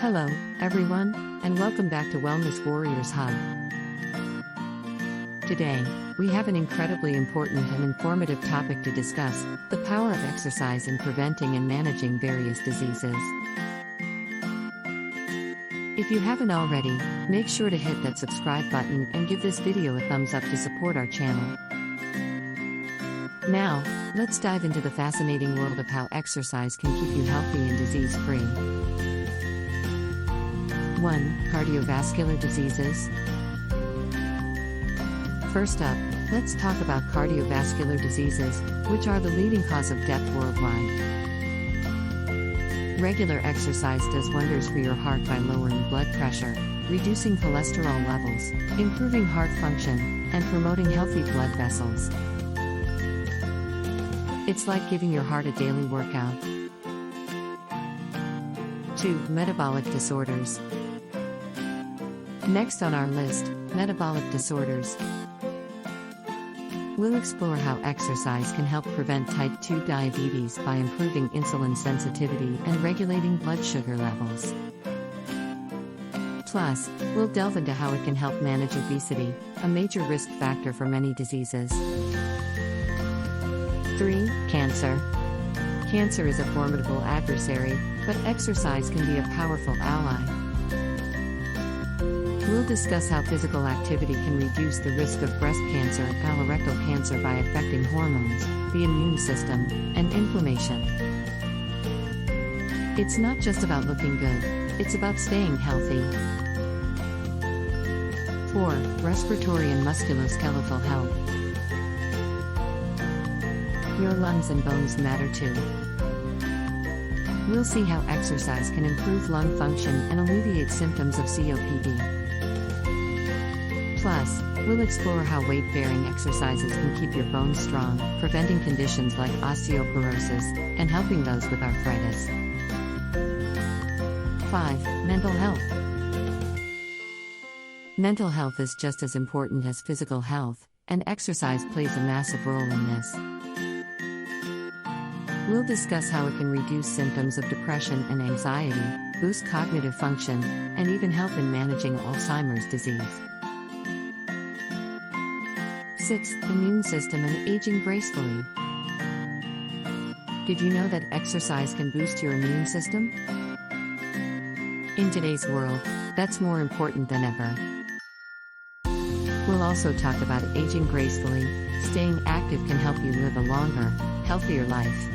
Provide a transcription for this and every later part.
Hello, everyone, and welcome back to Wellness Warriors Hub. Today, we have an incredibly important and informative topic to discuss: the power of exercise in preventing and managing various diseases. If you haven't already, make sure to hit that subscribe button and give this video a thumbs up to support our channel. Now, let's dive into the fascinating world of how exercise can keep you healthy and disease-free. 1. Cardiovascular diseases. First up, let's talk about cardiovascular diseases, which are the leading cause of death worldwide. Regular exercise does wonders for your heart by lowering blood pressure, reducing cholesterol levels, improving heart function, and promoting healthy blood vessels. It's like giving your heart a daily workout. 2. Metabolic disorders. Next on our list, metabolic disorders. We'll explore how exercise can help prevent type 2 diabetes by improving insulin sensitivity and regulating blood sugar levels. Plus, we'll delve into how it can help manage obesity, a major risk factor for many diseases. 3. Cancer. Cancer is a formidable adversary, but exercise can be a powerful ally. We'll discuss how physical activity can reduce the risk of breast cancer and colorectal cancer by affecting hormones, the immune system, and inflammation. It's not just about looking good, it's about staying healthy. 4. Respiratory and musculoskeletal health. Your lungs and bones matter too. We'll see how exercise can improve lung function and alleviate symptoms of COPD. Plus, we'll explore how weight-bearing exercises can keep your bones strong, preventing conditions like osteoporosis, and helping those with arthritis. 5. Mental health. Mental health is just as important as physical health, and exercise plays a massive role in this. We'll discuss how it can reduce symptoms of depression and anxiety, boost cognitive function, and even help in managing Alzheimer's disease. 6. Immune system and aging gracefully. Did you know that exercise can boost your immune system? In today's world, that's more important than ever. We'll also talk about aging gracefully. Staying active can help you live a longer, healthier life.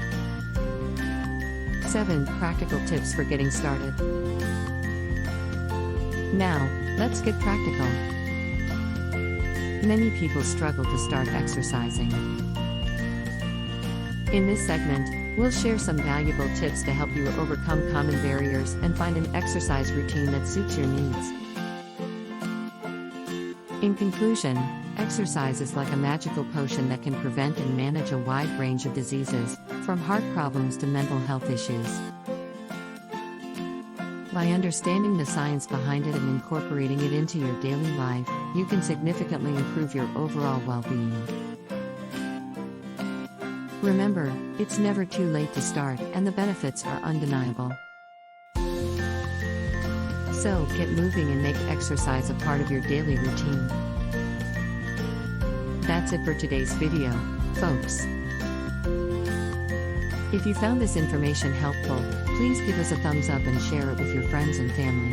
7. Practical tips for getting started. Now, let's get practical. Many people struggle to start exercising. In this segment, we'll share some valuable tips to help you overcome common barriers and find an exercise routine that suits your needs. In conclusion, exercise is like a magical potion that can prevent and manage a wide range of diseases, from heart problems to mental health issues. By understanding the science behind it and incorporating it into your daily life, you can significantly improve your overall well-being. Remember, it's never too late to start, and the benefits are undeniable. So, get moving and make exercise a part of your daily routine. That's it for today's video, folks. If you found this information helpful, please give us a thumbs up and share it with your friends and family.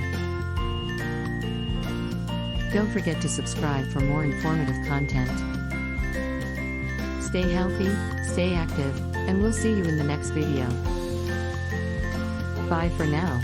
Don't forget to subscribe for more informative content. Stay healthy, stay active, and we'll see you in the next video. Bye for now.